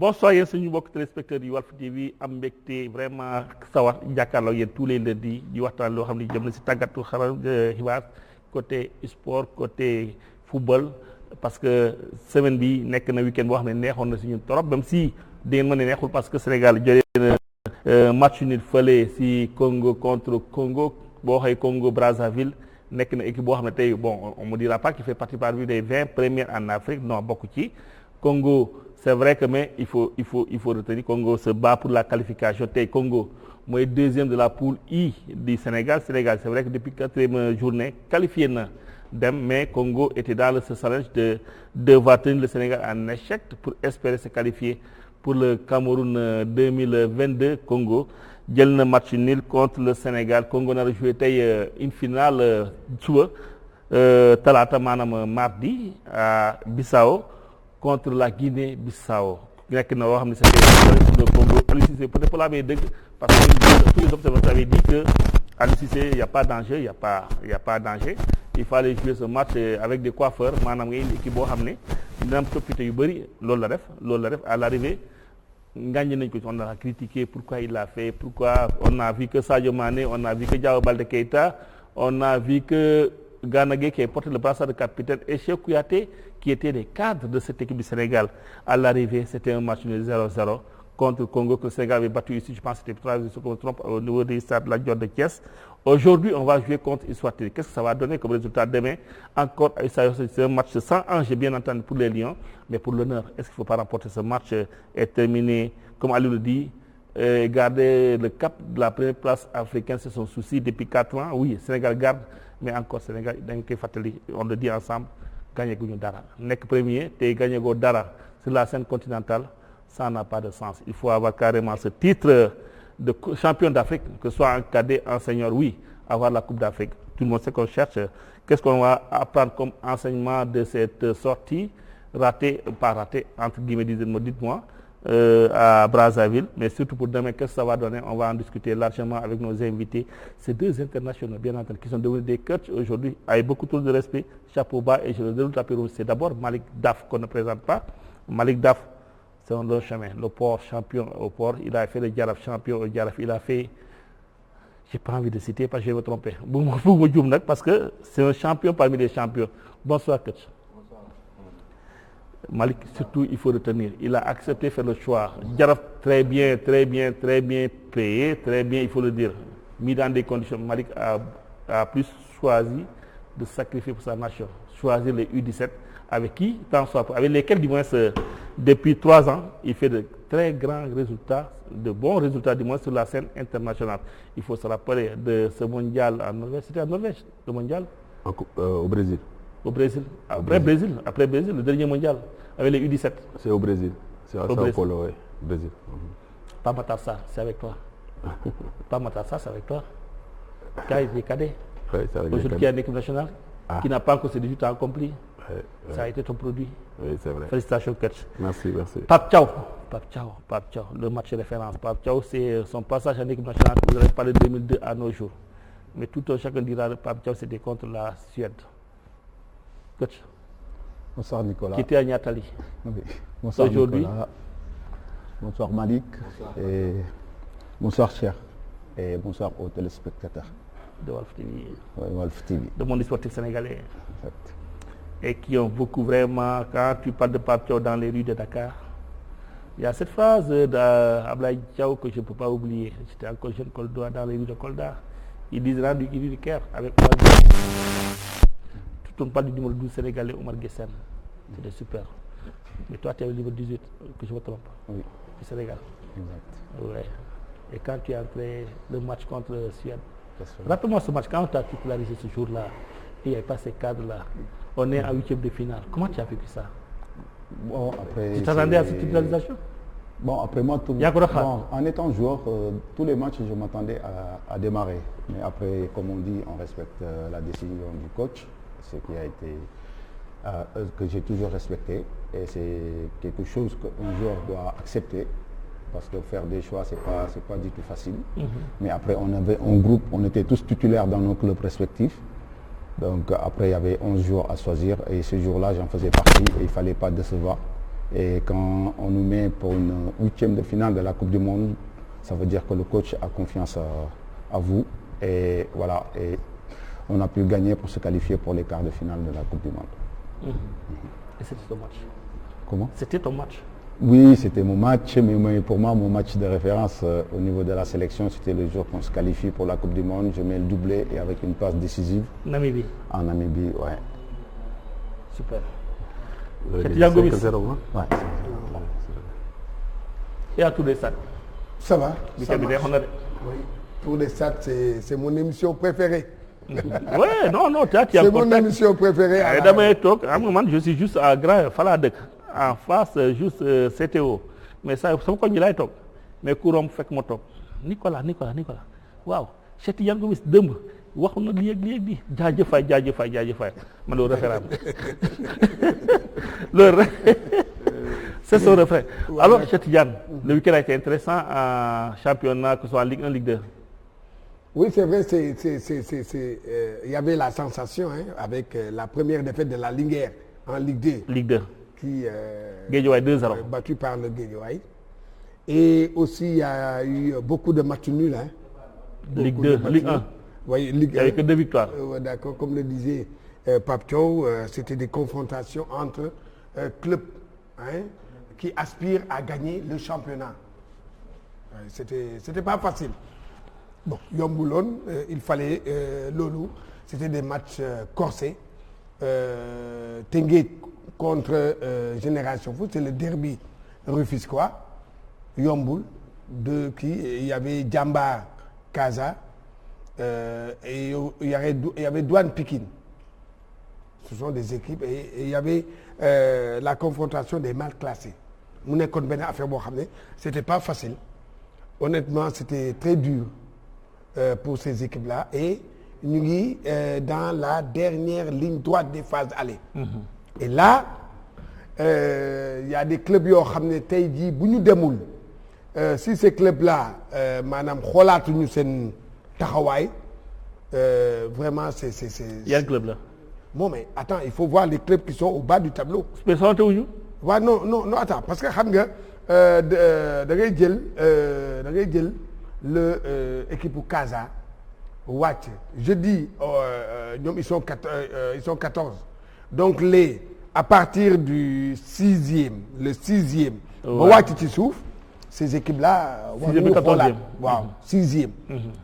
bonsoir yéen suñu mbokk téléspectateurs yi Walf TV am mbégte vraiment sawar jàkkaarloo yéen tous les lundis di waxtaan loo xam ne jëm na si tàggatu xaram xibaar côté sport côté football parce que semaine bi nekk na week-end boo xam ne neexoon na si ñun trop même si di ngeen mën ne neexul parce que Sénégal jëlee na match nul fële si Congo contre Congo boo waxee Congo Brazzaville nekk na équipe boo xam ne tey bon on me dira pas qu'il fait partie parmi les 20 premières en Afrique non bokk ci Congo c'est vrai que mais il faut retenir Congo se bat pour la qualification tey Congo mooy deuxième de la poule I du Sénégal c'est vrai que depuis 4e journée qualifié na dem mais Congo était dans ce challenge de devoir tenir le Sénégal en échec pour espérer se qualifier pour le Cameroun 2022 Congo jël na match nul contre le Sénégal Congo nar a joué tey une finale suba talaata maanaam mardi à Bissau contre la Guinée-Bissau nekk na loo xam ne c'était le Congo Aliou Cissé peut-être la amee dëgg parce que tous les observateurs avaient dit que Aliou Cissé y a pas danger y a pas danger il fallait jouer ce match avec des coiffeurs maanaam nga indi équipe boo xam ne dina am coppite yu bëri loolu la def à l'arrivée ngaañ nañ ko on a critiqué pourquoi il l'a fait pourquoi on a vu que Sadio Mané on a vu que Diao Baldé Keita on a vu que Gana Gueye qui a porté le brassard de capitaine et Cheikh Kouyaté qui étaient des cadres de cette équipe du Sénégal. À l'arrivée, c'était un match de 0-0 contre le Congo que le Sénégal avait battu ici, je pense que c'était 3 si je me trompe, au niveau du stade La Dior de Thiès. Aujourd'hui, on va jouer contre Eswatini. Qu'est-ce que ça va donner comme résultat demain? Encore, c'est un match sans enjeu, bien entendu, pour les Lions, mais pour l'honneur. Est-ce qu'il ne faut pas remporter ce match et terminer, comme Ali le dit, garder le cap de la première place africaine, c'est son souci depuis 4 ans. Oui, Sénégal garde, mais encore Sénégal, on le dit ensemble. Gagné guñu dara nekk premier te gagné go dara sur la scène continentale ça n'a pas de sens il faut avoir carrément ce titre de champion d'Afrique que ce soit en cadet en senior oui avoir la coupe d'Afrique tout le monde sait qu'on cherche qu'est-ce qu'on va apprendre comme enseignement de cette sortie ratée pas ratée entre guillemets dites-moi à Brazzaville mais surtout pour demain qu'est-ce que ça va donner on va en discuter largement avec nos invités ces deux internationaux bien entendu qui sont devenus des coachs aujourd'hui avec beaucoup trop de respect chapeau bas et je le déroule tapis rouge c'est d'abord Malick Daf qu'on ne présente pas Malick Daf c'est un long chemin le port champion au port il a fait le Jaraaf champion au Jaraaf il a fait j'ai pas envie de citer parce que je vais me tromper bu ma juum nag parce que c'est un champion parmi les champions bonsoir coach Malick surtout il faut retenir il a accepté de faire le choix Jaraaf très bien payé très bien il faut le dire mis dans des conditions Malick a plus choisi de sacrifier pour sa nation choisir les U17 avec qui tant soit avec lesquels du moins depuis 3 ans il fait de très grands résultats de bons résultats du moins sur la scène internationale il faut se rappeler de ce mondial en Norvège c'était en Norvège le mondial au Brésil après Brésil le dernier mondial avec les U17 c'est au Brésil c'est à Sao Paulo oui Brésil Pape Matar Sarr c'est avec toi Pape Matar Sarr c'est avec toi Kai est cadet aujourd'hui qui est en équipe nationale qui n'a pas encore ses 18 ans accomplis ça a été ton produit oui c'est vrai félicitations coach merci Pape Thiaw le match référence Pape Thiaw c'est son passage en équipe nationale vous avez parlé de 2002 à nos jours mais tout chacun dira Pape Thiaw c'était contre la Suède coach bonsoir Nicolas qui était à Niatali oui. Bonsoir aujourd'hui Nicolas. Bonsoir Malick et bonsoir Cheikh et bonsoir aux téléspectateurs de Walf TV oui, Walf TV le monde sportif sénégalais exact. Et qui ont beaucoup vraiment quand tu parles de Pape Thiaw dans les rues de Dakar il y a cette phrase d'Ablaye Thiaw que je ne peux pas oublier j'étais encore jeune Kolda dans les rues de Kolda il disait rendu du Caire avec Omar Guessène tout on parle du numéro 12 sénégalais Omar Guessène c'était super mais toi tu es le numéro 18 que je me trompe oui du Sénégal exact ouais et quand tu es entré le match contre Suède rappelle-moi ce match quand on t'a titularisé ce jour-là il n'y avait pas ces cadres-là on est en 8e de finale comment tu as vécu ça bon après tu t'attendais à cette titularisation bon après moi en étant joueur tous les matchs je m'attendais à démarrer mais après comme on dit on respecte la décision du coach ce qui a été que j'ai toujours respecté et c'est quelque chose qu'un joueur doit accepter parce que faire des choix c'est pas du tout facile mais après on avait un groupe on était tous titulaires dans nos clubs respectifs donc après il y avait 11 jours à choisir et ce jour-là j'en faisais partie et il fallait pas décevoir Et quand on nous met pour une 8e de finale de la Coupe du Monde, ça veut dire que le coach a confiance à vous. Et voilà, et on a pu gagner pour se qualifier pour les quarts de finale de la Coupe du Monde. Et c'était ton match? Comment? C'était ton match? Oui, c'était mon match, mais pour moi, mon match de référence au niveau de la sélection, c'était le jour qu'on se qualifie pour la Coupe du Monde. Je mets le doublé et avec une passe décisive. Namibie? En Namibie, ouais. Super. C'était Ouais. Et à tous les stades? Ça va. Ça Oui. Tour des stades, c'est mon émission préférée. Ouais, non, tu as c'est mon émission préférée. damay toog xam nga man je suis juste à Grand Fala dëkk en face juste CTO mais ça sama koñ bi laay toog mais ku romb fekk ma toog Nicolas waaw Cheikh Tidiane Gomis dëmb waxu na lii jaajëfaay man loolu référent loolu c'est son refrain. Alors Cheikh Tidiane, le week-end a été intéressant en championnat, que ce soit en Ligue 1, Ligue 2. Oui, c'est vrai, il y avait la sensation avec la première défaite de la Linguère en Ligue 2. Ligue 2. Qui Guédiawaye 2-0. Battu par le Guédiawaye. Et aussi, il y a eu beaucoup de matchs nuls. Ligue 2, Ligue 1. Oui, Ligue 1. Il n'y avait que 2 victoires. D'accord, comme le disait Pape Thiaw, c'était des confrontations entre clubs qui aspirent à gagner le championnat. C'était pas facile. Bon, yombuloon, il fallait loolu, c'était des matchs corsés. Teungueth contre Génération Foot, c'est le derby rufisquois. Yombul, il y avait Diamba Casa et il y avait Douane Pikine. Ce sont des équipes et il y avait la confrontation des mal classés. Mu nekkoon benn affaire boo xam ne c'était pas facile. Honnêtement, c'était très dur pour ces équipes-là et ñu ngi dans la dernière ligne droite des phases aller. Et là, y a des clubs yoo xam ne tey jii bu ñu demul si ces clubs-là maanaam xoolaatuñu seen taxawaay vraiment c'est. Yan club là? Bon mais attends, il faut voir les clubs qui sont au bas du tableau. Mais sant wuñu? waaw non attends parce que xam nga da ngay jël le équipe bu Casa wàcc je dis ñoom ils sont 14 donc à partir du le sixième ba wàcc ci suuf ces équipes là war nañu xoolaat waaw sixième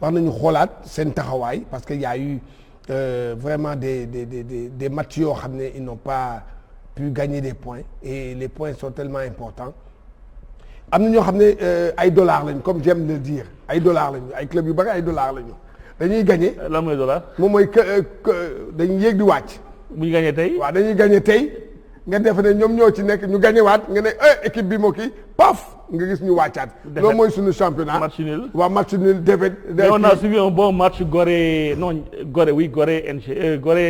war nañu xoolaat seen taxawaay parce que y a eu vraiment des matchs yoo xam ne ils n'ont pas pu gagner des points et les points sont tellement importants am na ñoo xam ne ay dollars lañu comme j'aime le dire ay dollars lañu ay club yu bari ay dollars lañu dañuy gagner. lan mooy dollar. moom mooy dañuy yéeg di wàcc. bu ñu gagner tey. waaw dañuy gagner tey nga def ne ñoom ñoo ci nekk ñu gagner waat nga ne équipe bi moo kii paf nga gis ñu wàccaat. loolu mooy suñu championnat. match nul. waaw match nul défaite. mais on a suivi un bon match Gorée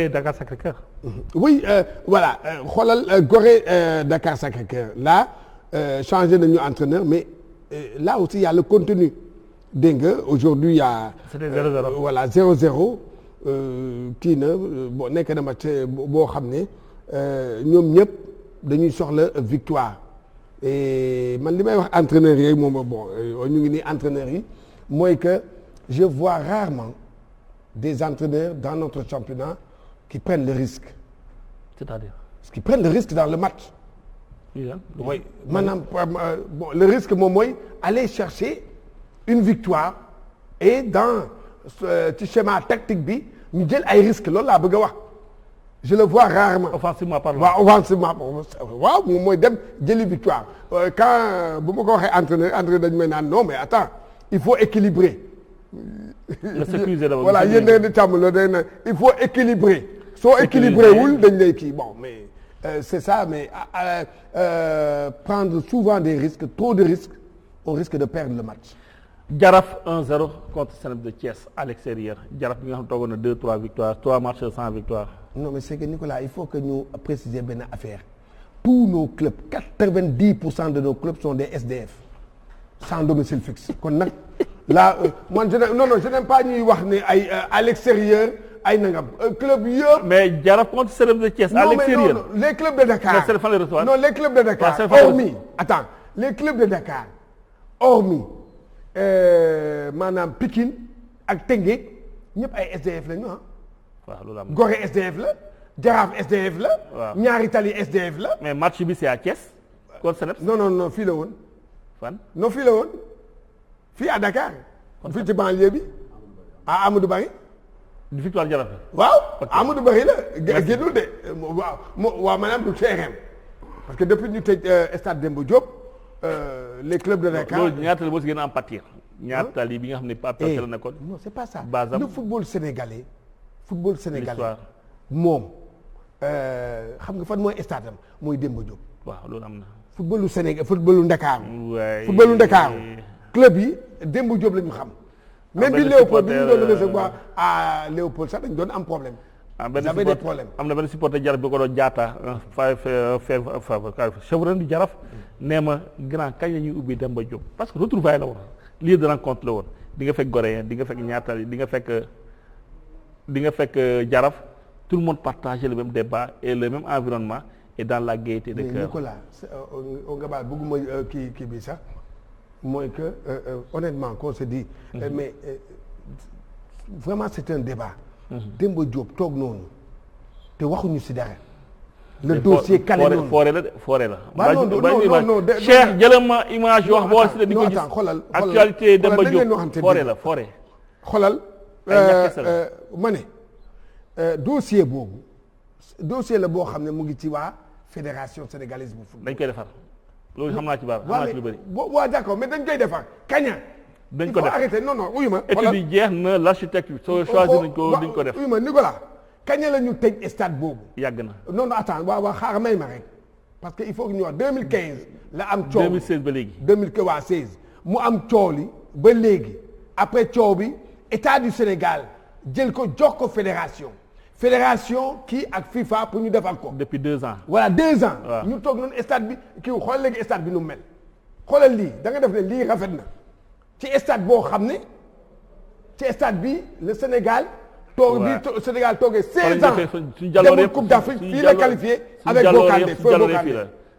Dakar Sacré-Cœur. Oui, voilà xoolal Gorée Dakar Sacré-Cœur là changé nañu entraîneur mais là aussi il y a le contenu dégg nga aujourd'hui il y a. C'était 0-0. Voilà 0-0 kii na bon nekk na match boo xam ne ñoom ñëpp dañuy soxla victoire et man li may wax entraîneurs yi moom bon ñu ngi nii entraîneurs yi mooy que je vois rarement des entraîneurs dans notre championnat qui prennent le risque. C'est-à-dire? Qui prennent le risque dans le match. Oui. Maanaam bon le risque moom mooy aller chercher une victoire et dans ci schéma tactique bi ñu jël ay risques loolu laa bëgg a wax. Je le vois rarement. Offensivement parlant. waaw offensivement waaw moom mooy dem jëli victoire quand bu ma ko waxee entraîneur dañu may naan non mais attends il faut équilibrer. nga sécuriser d'abord. Voilà yéen da ngeen di tàmm loolu day na il faut équilibrer. soo équilibré wul dañ lay kii bon mais c'est ça mais prendre souvent des risques trop de risques on risque de perdre le match. Jaraaf 1-0 contre Sénégal de Thiès à l'extérieur Jaraaf bi nga xam toogoon na 2-3 victoires 3 matchs sans victoire. Non mais c'est que Nicolas il faut que ñu préciser benn affaire tous nos clubs 90% de nos clubs sont des SDF sans domicile fixe kon nag là man je n'aime pas ñuy wax ne ay à l'extérieur ay nangam club yëpp. mais Jaraaf contre CREM de Thiès. à l'extérieur non les clubs de Dakar. mais fan la recevoir. non les clubs de Dakar hormis attends les clubs de Dakar hormis maanaam Pikine ak Tëngéej ñëpp ay SDF la ñu ah. waaw loolu am Gorée SDF la Jaraaf SDF la. waaw Ñaari Tali SDF la. mais match bi c'est à Thiès. contre CNEPS. non fii la woon. fan. non fii la woon fii à Dakar. fii ci banlieue bi à Amadou Barry. di victoire Jaraaf. waaw Amadou Barry la. génnul de waaw maanaam du CRM. parce que depuis ñu tëj stade Demba Diop les clubs de Dakar. loolu ñaata la moo si gën a am pâtir. ñaata li bi nga xam ne Pape Thiaw la nekkoon. non c'est pas ça. Basam le football sénégalais. moom xam nga fan mooy stade am mooy Demba Diop. waaw loolu am na. footballu Sénégal footballu Ndakaaru. waay footballu Ndakaaru. club yi Demba Diop la ñu xam. même bi Léopold bi ñu doon recevoir à Léopold sax dañ doon am problème. j'avais des problèmes. am na benn supporter Jaraaf bi ko doon jaata chevron du Jaraaf nee ma grand kañ la ñuy ubbi Demba Diop parce que retrouvaille la woon lieu de rencontre la woon di nga fekk Goréen di nga fekk ñaata di nga fekk Jaraaf tout le monde partageait le même débat et le même environnement et dans la gaieté de cœur. mais Nicolas nga baal bëgguma kii bi sax mooy que honnêtement qu'on se dit. mais vraiment c'est un débat. Demba Diop toog noonu te waxuñu ci dara. le dossier calé noonu foore la de foore la. waaw non Cheikh jëlal ma image wax boo si di ko gis actualité Demba Diop foore la foore. xoolal ma ne dossier boobu dossier la boo xam ne mu ngi ci waa fédération sénégalaise bu football. dañ koy defar loolu xam naa ci baax xam naa ci lu bëri. waaw d'accord mais dañ koy defar kaña. dañ ko def il faut arrêter non uyu ma. étude yi jeex na l'architecte soo choisir nañ ko duñ ko def. uyu ma Nicolas kaña la ñu tëj stade boobu. yàgg na non attends waaw xaaral may ma rek parce que il faut que ñu wax 2015 la am coow 2016 ba léegi. 2016 mu am coow li ba léegi après coow bi état du Sénégal jël ko jox ko fédération kii ak FIFA pour ñu defar ko. depuis 2 ans. voilà 2 ans. waaw ñu toog noonu stade bi kii xool léegi stade bi nu mel. xoolal lii da nga def ne lii rafet na ci stade boo xam ne ci stade bi le Sénégal. toog bi Sénégal toogee 16 ans demul Coupe d'Afrique fii la qualifié avec Bocandé feu Bocandé.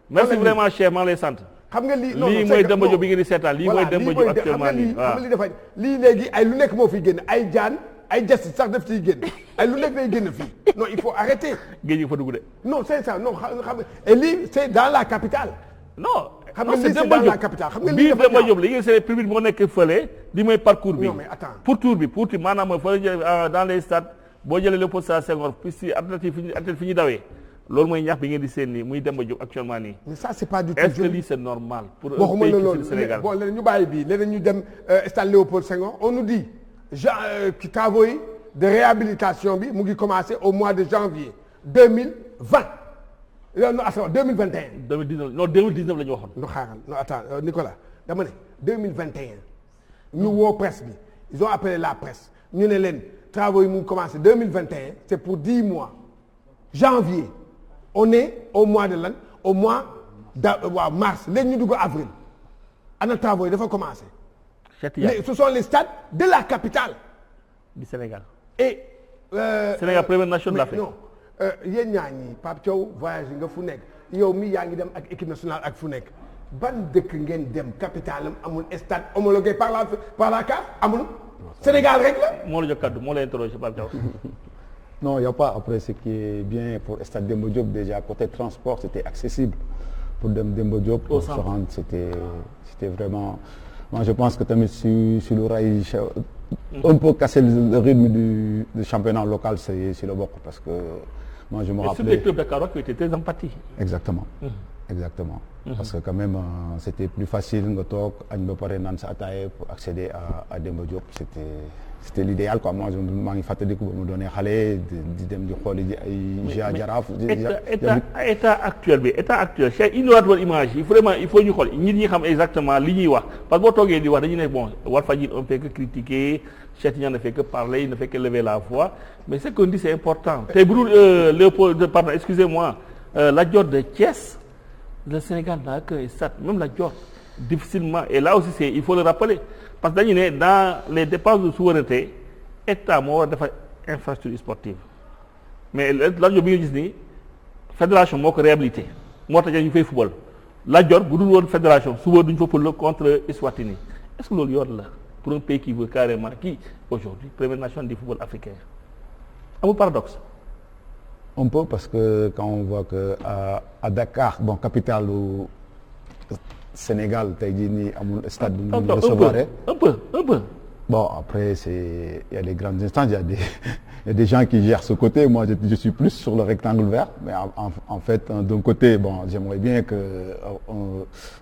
merci vraiment Cheikh maa ngi lay sant. xam nga lii lii mooy Demba Diop bi ngeen di seetaan lii mooy Demba Diop actuellement nii xam nga lii dafa lii léegi ay lu nekk moo fiy génn ay jaan ay jas sax daf ciy génn ay lu nekk day génn fii non il faut arrêter. géej gi fa dugg de. non c'est ça non xam nga et lii c'est dans la capitale. non xam nga lii c'est dans la capitale xam nga lii dafa Demba Diop la yéen seen public moo nekk fële di mooy parcours bi. non mais attends pourtour bi maanaam mooy fële dans les stades boo jëlee Léopold Sédar Senghor piste athlète fi ñu dawee loolu mooy ñax bi ngeen di seen nii muy Demba Diop actuellement nii. mais ça c'est pas du tout. est-ce que lii c'est normal. pour un pays qui c'est le Sénégal bon léegi ñu bàyyi bii léegi ñu dem stade Léopold Senghor on nous dit travaux yi de réhabilitation bi mu ngi commencer au mois de janvier 2020 non attends 2021. 2019 non 2019 la ñu waxoon. no xaaral non attends Nicolas dama ne 2021 ñu woo presse bi ils ont appelé la presse ñu ne leen travaux yi mu ngi commencer 2021 c'est pour 10 mois janvier on est au mois de lan au mois waaw mars léegi ñu dugg avril ana travaux yi dafa commencer. ce sont les stades de la capitale. du Sénégal. et. Sénégal première nation de l'Afrique. non yéen ñaa ñi Pape Thiaw voyage nga fu nekk yow mi yaa ngi dem ak équipe nationale ak fu nekk ban dëkk ngeen dem capitale am amul stade homologué par la CAF amul. Sénégal rek la. moo la jox kaddu moo lay interroger Pape Thiaw. Non, il n'y a pas. Après, ce qui est bien pour Stade Demba Diop, déjà, côté transport, c'était accessible. Pour Demba Diop, pour se rendre, c'était vraiment... Moi, je pense que tamit sur le rail, un peu casser le rythme du championnat local, c'est le bokk. Parce que moi, je me rappelais... Et sur les clubs dakarois qui étaient très empathiques. Exactement. Exactement. Parce que quand même, c'était plus facile nga toog añ ba pare naan sa ataaya pour accéder à Demba Diop. C'était l'idéal quoi. Moi maa ngi fàttaliku ba mu doonee xale di dem di xooli ji ay Jaraaf. état actuel c'est innovateur image yi vraiment il faut ñu xool nit ñi xam exactement li ñuy wax parce que boo toogee di wax dañu ne bon Walfadjri on fait que critiquer Cheikh Tidiane ne fait que parler il ne fait que lever la voix mais ce qu'on dit c'est important. tey bu dul Léopold pardon excusez-moi Lat Dior de Thiès. Le Sénégal n'a qu'un stade, même la Dior, difficilement. Et là aussi, il faut le rappeler. Parce que dañu ne dans les dépenses de souveraineté, État moo war a defar infrastructure sportive mais Lat Dior bi nga gis ni fédération moo ko réhabilité moo tax ñu fay football Lat Dior bu dul woon fédération suba duñ fa football contre Eswatini est-ce que loolu yoon la pour un pays qui veut carrément qui aujourd'hui première nation du football africain amul paradoxe. Un peu parce que quand on voit que à Dakar bon capitale au Sénégal tey jii nii amul stade bu ñu recevoir un peu. Bon après il y a des grandes instances, il y a des gens qui gèrent ce côté. Moi je suis plus sur le rectangle vert, mais en fait d'un côté bon j'aimerais bien que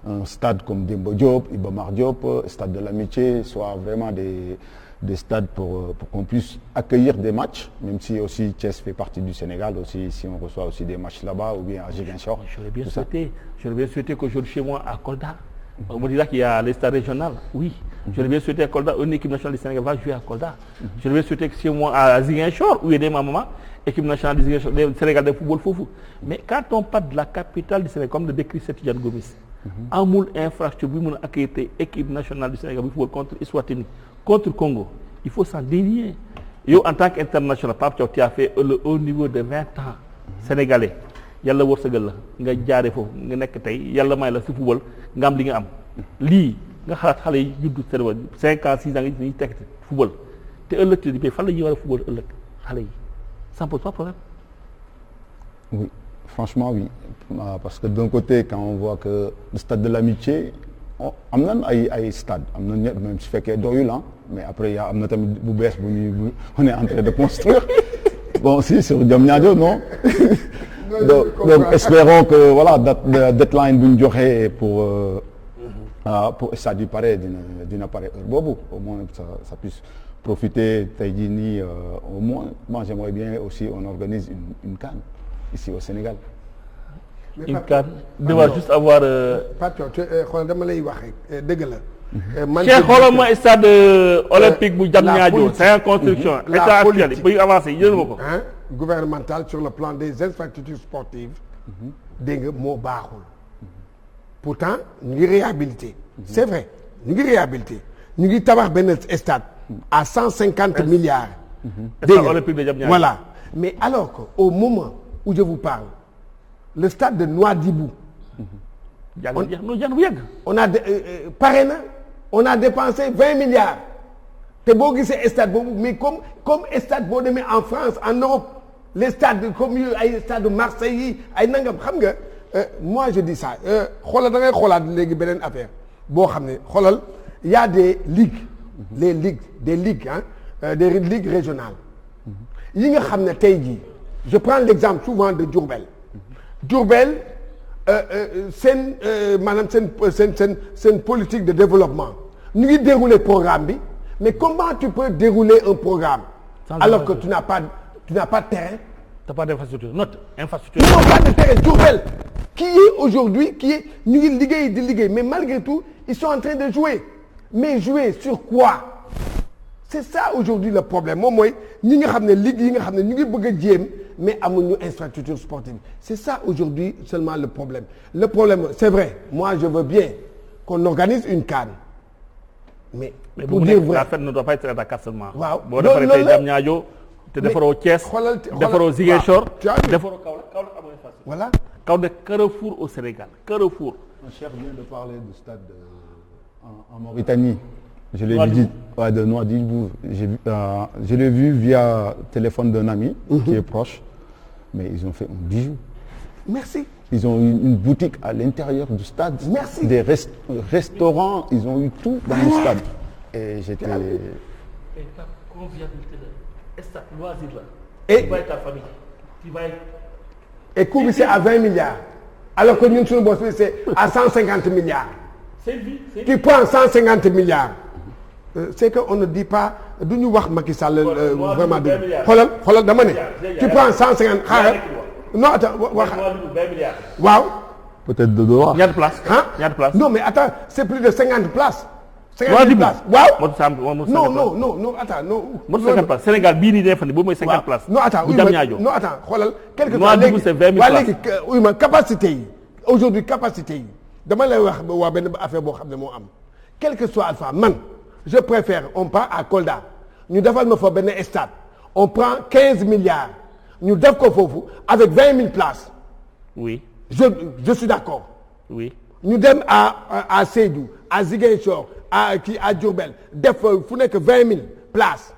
un stade comme Demba Diop, Iba Mar Diop, stade de l'Amitié soit vraiment des stades pour qu'on puisse accueillir des matchs, même si aussi Thiès fait partie du Sénégal aussi, si on reçoit aussi des matchs là-bas ou bien à Ziguinchor. J'aurais bien souhaité qu'aujourd'hui chez moi à Kolda, on me dira qu'il y a les stades régionaux, oui. J'aurais bien souhaité à Kolda, une équipe nationale du Sénégal va jouer à Kolda. J'aurais bien souhaité que chez moi à Ziguinchor, où il y a des mamans, équipe nationale du Ziguinchor, du Sénégal de football foufou. Mais quand on parle de la capitale du Sénégal, comme le décrit Tidiane Gomis, amul infrastructure bi mën a accueillir équipe nationale du Sénégal bu football contre Eswatini, contre Congo, il faut s'en dénier. Yow en tant qu'international, Pape Thiaw, tu as fait le haut niveau de 20 ans sénégalais. Yàlla wërsëgal la nga jaare foofu nga nekk tey yàlla may la si football nga am li nga am lii nga xalaat xale yi juddu seen 5 ans 6 ans yi dañuy teg football te ëllëg te di fan la ñuy war a football ëllëg xale yi ça pose pas problème. Oui, franchement oui, parce que d'un côté quand on voit que le stade de l'Amitié am nañ ay stade am nañ même su fekkee doyul mais après y a am na tamit bu bees bu on est en train de construire bon si sur Diamniadio non. donc espérons que voilà deadline bu ñu joxe pour stade yu pare dina pare heure boobu au moins ça puisse profiter tey jii nii au moins moi j'aimerais bien aussi on organise une CAN ici au Sénégal. Une CAN devoir juste avoir. Pape xoolal dama lay wax rek dëgg la. man xoolal ma stade olympique bu Diamniadio c'est en construction. état actuel buy avancé jël ma ko. gouvernemental sur le plan des infrastructures sportives dégg nga moo baaxul pourtant ñu ngi réhabilité c'est vrai ñu ngi réhabilité ñu ngi tabax benn stade à 150 milliards dégg nga olympique de Diamniadio voilà mais alors que au moment où je vous parle le stade de Nouadhibou on a pare na on a dépensé 20 milliards te boo gisee stade boobu mais comme stade boo demee en France en Europe les stades comme yu ay stade de Marseille yi ay nangam xam nga moi je dis ça xoolal da ngay xoolaat léegi beneen affaire boo xam ne xoolal y a des ligues des ligues des ligues régionales yi nga xam ne tey jii je prends l'exemple souvent de Diourbel maanaam seen politique de développement ñu ngi dérouler programme bi mais comment tu peux dérouler un programme alors que tu n'as pas de terrain. T'as pas d'infrastructure. Notre infrastructure. Ils n'ont pas de terrain. Diourbel qui est aujourd'hui ñu ngi liggéey di liggéey mais malgré tout ils sont en train de jouer mais jouer sur quoi? C'est ça aujourd'hui le problème moom mooy ñi nga xam ne ligue yi nga xam ne ñu ngi bëgg a jéem mais amuñu infrastructure sportive c'est ça aujourd'hui seulement le problème c'est vrai moi je veux bien qu'on organise une CAN mais pour dire vrai la fête ne doit pas être à Dakar seulement. waaw boo defaree tey Diamniadio te defaroo Thiès. defaroo Ziguinchor. defaroo Kaolack amul infrastructure. voilà. Kaolack carrefour au Sénégal carrefour. Mon cher vient de parler du stade en Mauritanie. Je l'ai vu de Nouadhibou. Je l'ai vu via téléphone d'un ami qui est proche, mais ils ont fait un bijou. Merci. Ils ont eu une boutique à l'intérieur du stade. Merci. Des restaurants, ils ont eu tout dans le stade. Et j'étais. Et ta convivialité là, stade loisir là. Et tu vas avec ta famille. Tu vas. Et coût bi c'est à 20 milliards. Alors que ñun suñu boss bi c'est à 150 milliards. C'est vie. Tu prends 150 milliards. C'est que on ne dit pas du ñu wax Macky Sall vraiment de xoolal dama ne. Tu prends 150 xaaral. Non attends wax. waaw. Peut-être de dollars. Ñaata place. Ñaata place. Non mais attends c'est plus de 50 places. 50 places waaw. Non attends non. Mo 50 places Sénégal bii nii day fan boobu mooy 50 places. non attends non attends xoolal. quelque temps léegi c'est 20 000 places. léegi oui ma capacité yi aujourd'hui capacité yi dama lay wax waa benn affaire boo xam ne moo am quel que soit alpha man je préfère on part à Kolda ñu defal ma fa benn stade on prend 15 milliards ñu def ko foofu avec 20 000 places. oui je suis d'accord. oui ñu dem à Sédhiou à Ziguinchor à Diourbel def fu nekk 20 000 places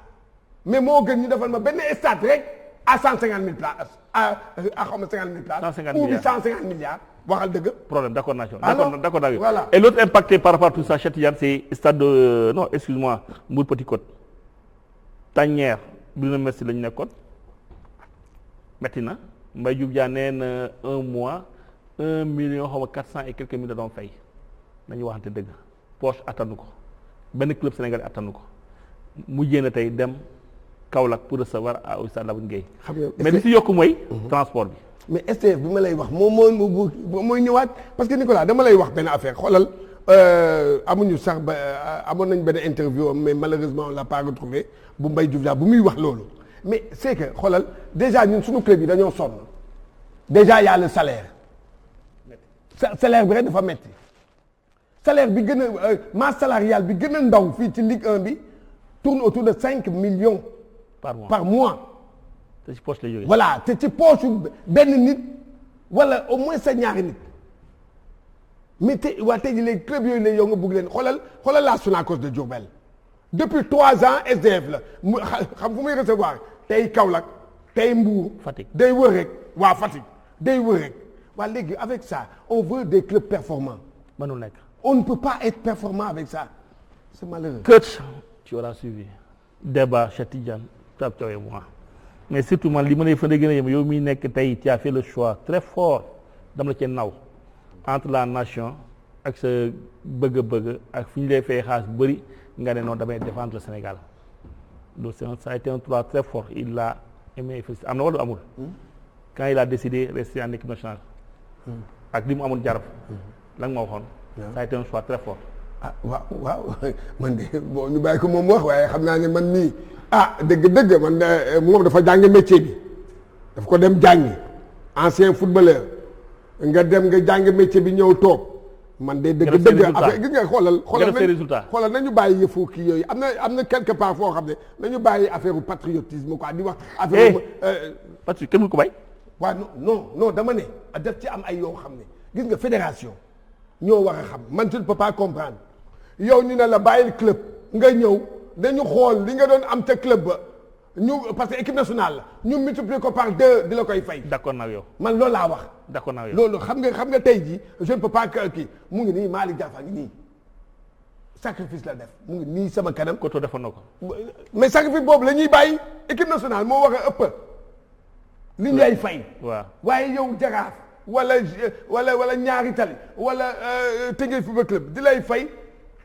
mais moo gën ñu defal ma benn stade rek à 150 000 places à xaw ma 50 000 places. 150 ou milliards 150 milliards waxal dëgg. problème d'accord naa ci d'accord voilà. et l'autre impacté par rapport à tout ça Cheikh Tidiane c'est stade de non excuse-moi Mbour Petite Côte Tanière Bruno Metsu la ñu nekkoon metti na Mbaye Diouf Dia nee na un mois 1 million xaw ma 400 et quelques mille da doon fay nañu waxante dëgg poche attanu ko benn club sénégalais attanu ko mujjee na tey dem Kaolack pour recevoir au stade Lamine Gueye. xam nga mais li si yokk mooy. transport bi. mais STF bi ma lay wax mooy ñëwaat parce que Nicolas dama lay wax benn affaire xoolal amuñu sax ba amoon nañ benn interview mais malheureusement on l'a pas retrouvé bu Mbaye Diouf bu muy wax loolu mais c'est que xoolal déjà ñun suñu club yi dañoo sonn déjà y a le salaire salaire bi rek dafa metti salaire bi gën a masse salariale bi gën a ndaw fii ci Ligue 1 bi tourne autour de 5 millions par mois. te ci poche la jógee. voilà te ci poche benn nit wala au moins sa ñaari nit mais te waa tey jii les clubs yooyu la yow nga bëgg leen xoolal la Sonacos de Diourbel depuis 3 ans SDF la mu xam fu muy recevoir tey Kaolack tey Mbour. Fatick day wër rek waa Fatick day wër rek waa léegi avec ça on veut des clubs performants. mënul nekk. on ne peut pas être performant avec ça c'est malheureux. Coach tu auras suivi débat Cheikh Tidiane Pape Thiaw et moi. mais surtout man li ma lay fa gën a yem yow miy nekk tey tu as fait le choix très fort dama la cee naw entre la nation ak sa bëgg-bëgg ak fi ñu lay fay xaalis bu bëri nga ne non damay défendre le Sénégal donc ça a été un choix très fort il l'a aimé am na wala amul. quand il a décidé de rester en équipe nationale. ak li mu amul jarab. la nga ma waxoon. ça a été un choix très fort. ah waaw man de bon ñu bàyyi ko moom wax waaye xam naa ne man nii. dëgg man moom dafa jàng métier bi daf ko dem jàngi ancien footballeur nga dem nga jàng métier bi ñëw toog man de dëgg affaire gis nga xoolal nañu bàyyi yëfu kii yooyu am na quelque part foo xam ne nañu bàyyi affaire u patriotisme quoi di wax affaire patriote kenn mënu ko bàyyi waaw non dama ne daf ci am ay yoo xam ne gis nga fédération ñoo war a xam man je ne peux pas comprendre yow ñu ne la bàyyil club nga ñëw dañu xool li nga doon am ca club ba ñu parce que équipe nationale la ñu multiplier ko par 2 di la koy fay. d'accord naa yow. man loolu laa wax. d'accord naa yow loolu xam nga tey jii je ne peux pas kii mu ngi nii Malick Diaffa ngi nii sacrifice la def mu ngi nii sama kanam. Koto defoon na ko. mais sacrifice boobu la ñuy bàyyi équipe nationale moo war a ëpp li ñu lay fay. waaw waaye yow Jaraaf wala ñaari tali wala Teungueth Football Club di lay fay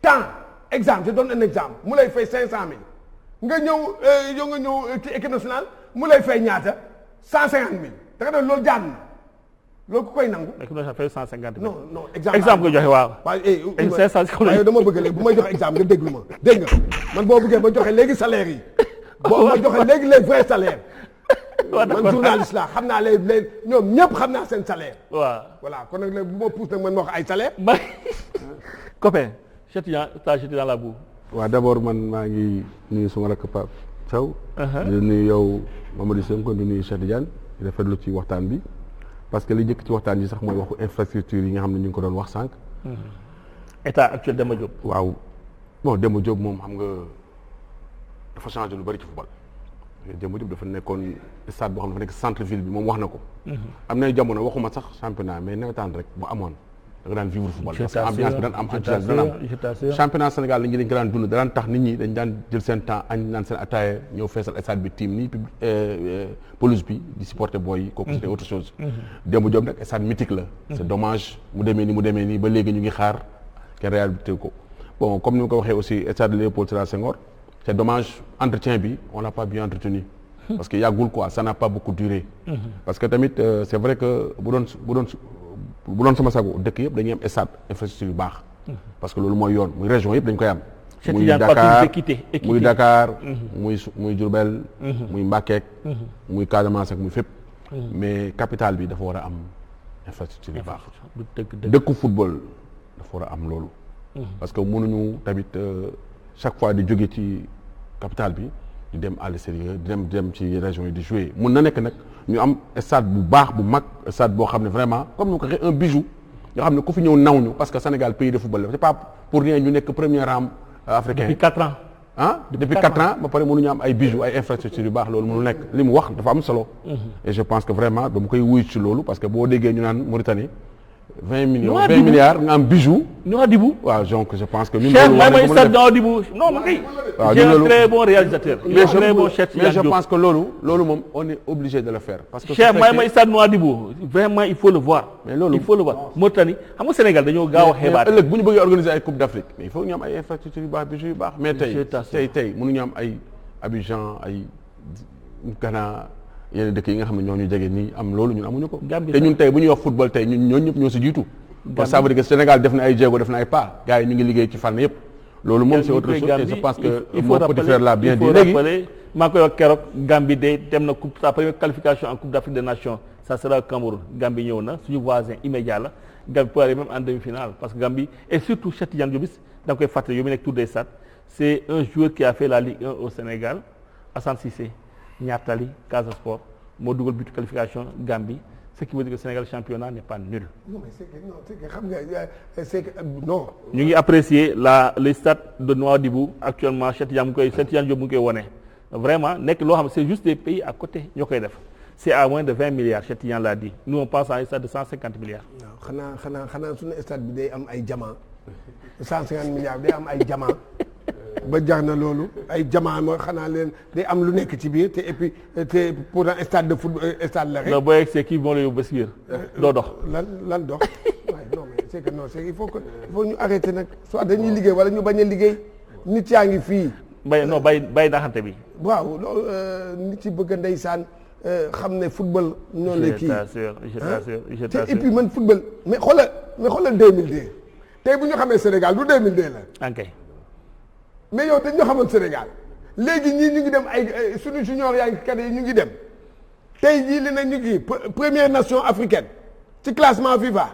temps. exemple je donne un exemple mu lay fay 500 000 nga ñëw ci équipe nationale mu lay fay ñaata 150 000 da nga doon loolu jàmm na loolu ku koy nangu. équipe nationale fay 150 000. non exemple nga joxe waaw. waaye dama bëgg léegi bu may joxe exemple nga déglu ma dégg nga man boo bëggee ba joxe léegi salaire yi. boo ma joxe léegi les vrais salaires. man journaliste la xam naa les ñoom ñëpp xam naa seen salaire. waaw voilà kon nag léegi bu ma pousse nag man ma wax ay salaire. copain. Cheikh Tidiane t'as jeté dans la boue. waaw d'abord man maa ngi nuyu suma rakk Pape Thiaw. di nuyu yow Mamadou Sonko di nuyu Cheikh Tidiane di rafetlu ci waxtaan bi parce que li njëkk ci waxtaan yi sax mooy waxu infrastructure yi nga xam ne ñu ngi ko doon wax sànq. état actuel Demba Diop. waaw bon Demba Diop moom xam nga dafa changé lu bari ci football. Demba Diop dafa nekkoon stade boo xam ne dafa nekk centre ville bi moom wax na ko. am na jamono waxuma sax championnat mais nawetaan rek bu amoon. da nga daan vivre football parce que ambiance bi daan am enthousiasme daan am championnat Sénégal la ñu dañ ko daan dund daan tax nit ñi dañ daan jël seen temps añ naan seen ataaya ñëw feesal stade bi team nii pelouse bi di supporter booy yi kooku c'était autre chose Demba Diop nag stade mythique la c'est dommage mu demee nii ba léegi ñu ngi xaar kenn réalité ko bon comme ni ma ko waxee aussi stade Léopold Sédar Senghor c'est dommage entretien bi on l'a pas bien entretenu parce que yàggul quoi ça n'a pas beaucoup duré parce que tamit c'est vrai que bu doon sama sago dëkk yëpp dañuy am stade infrastructure yu baax parce que loolu mooy yoon muy région yëpp dañ koy am muy Dakar muy Diourbel muy Mbacké muy Casamance ak muy fépp mais capitale bi dafa war a am infrastructure yu baax dëkku football dafa war a am loolu parce que mënuñu tamit chaque fois di jóge ci capitale bi di dem à l'extérieur di dem ci régions yi di jouer mun na nekk nag ñu am stade bu baax bu mag stade boo xam ne vraiment comme ñu ko waxee un bijou nga xam ne ku fi ñëw naw ñu parce que Sénégal pays de football la c'est pas pour rien ñu nekk premier rang africain. Depuis 4 ans. Depuis 4 ans ba pare mënuñu am ay bijoux ay infrastructures yu baax loolu mënu nekk li mu wax dafa am solo. et je pense que vraiment dama koy wuyu ci loolu parce que boo déggee ñu naan Mauritanie 20 milliards nga am bijou. Nouadhibou. waaw donc je pense que. ñun loolu war nañu ko mën a def Nouadhibou non man kay. waaw j'ai un très bon réalisateur. mais je pense que loolu moom on est obligé de le faire. parce que Cheikh may stade Nouadhibou vraiment il faut le voir. mais loolu il faut le voir Mauritanie xam nga Sénégal dañoo gaaw a xeebaat. ëllëg bu ñu bëggee organiser ay coupe d'Afrique mais il faut ñu am ay infrastructures yu baax bijou yu baax. mais tey mënuñu am ay Abidjan ay Ghana yeneen dëkk yi nga xam ne ñoo ñu jege nii am loolu ñun amuñu ko. te ñun tey bu ñuy wax football tey ñun ñooñu ñëpp ñoo si jiitu. kon ça veut dire que Sénégal def na ay jéego def na ay pas gars yi ñu ngi liggéey ci fànn yëpp. loolu moom c'est autre chose et je pense que mon petit frère l'a bien dit léegi maa koy wax keroog Gambie de dem na coupe sa première qualification en coupe d'Afrique des Nations ça sera Cameroun Gambie ñëw na suñu voisin immédiat la Gambie peut aller même en demi-finale parce que Gambie et surtout Cheikh Tidiane Diop da nga koy fàttali yow mi nekk tour des stades c'est un joueur qui a fait la Ligue 1 au Sénégal Assane Cissé Niatali Casa Sport moo dugal but qualification Gambie ce qui veut dire que le Sénégal championnat n'est pas nul. non mais c'est que xam nga c'est que non. ñu ngi apprécier le stade de Nouadhibou actuellement Cheikh Tidiane Diop mu ngi koy wone vraiment nekk loo xam ne c'est juste des pays à côté ñoo koy def c'est à moins de 20 milliards Cheikh Tidiane l'a dit nous on pense à un stade de 150 milliards. waaw xanaa suñu stade bi day am ay diamant 150 milliards day am ay diamant ba jar na loolu ay diamant moo xanaa leen day am lu nekk ci biir te et puis te pour un stade de football stade la rek. non boo yegsee kii moo la yóbbu ba si biir doo dox. lan dox waaye non mais c'est que non c'est il faut ñu arrêter nag soit dañuy liggéey wala ñu bañ a liggéey nit yaa ngi fii. bay naxante bi. waaw loolu nit ci bëgg ndeysaan xam ne football. noonu la kii je t'assure te et puis man football mais xoolal 2002 tey bu ñu xamee Sénégal du 2002 la. ok. mais yow dañ ñoo xamoon Sénégal léegi ñii ñu ngi dem ay suñu junior yaa ngi kat yi ñu ngi dem tey jii li na ñu ngi première nation africaine ci classement FIFA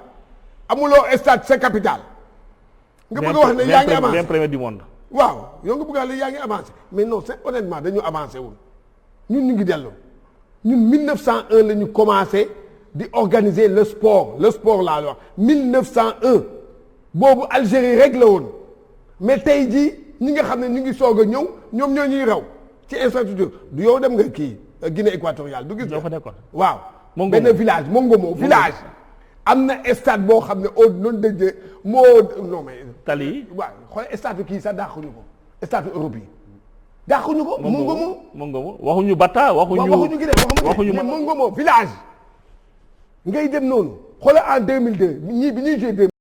amuloo stade sa capitale. nga bëgg a wax ne yaa ngi avancé bien premier du monde. waaw yow nga bëgg a wax ne yaa ngi avancé mais non c'est honnêtement dañu avancé wul ñun ñu ngi delloo ñun 1901 la ñu commencé di organiser le sport laa wax 1901 boobu Algérie rek la woon mais tey jii. ñi nga xam ne ñu ngi soog a ñëw ñoom ñoo ñuy raw ci infrastructure du yow dem nga kii Guinée équatoriale du gis nga. fa nekkoon waaw. benn village Mongomo village. am na stade boo xam ne au non de moo non mais. tali yi waaw xool stade kii sax dàquñu ko stade Europe yi. dàquñu ko Mongomo waxuñu Bata waxuñu Guinée mais Mongomo village. ngay dem noonu xoolal en 2002 ñii bi ñuy joué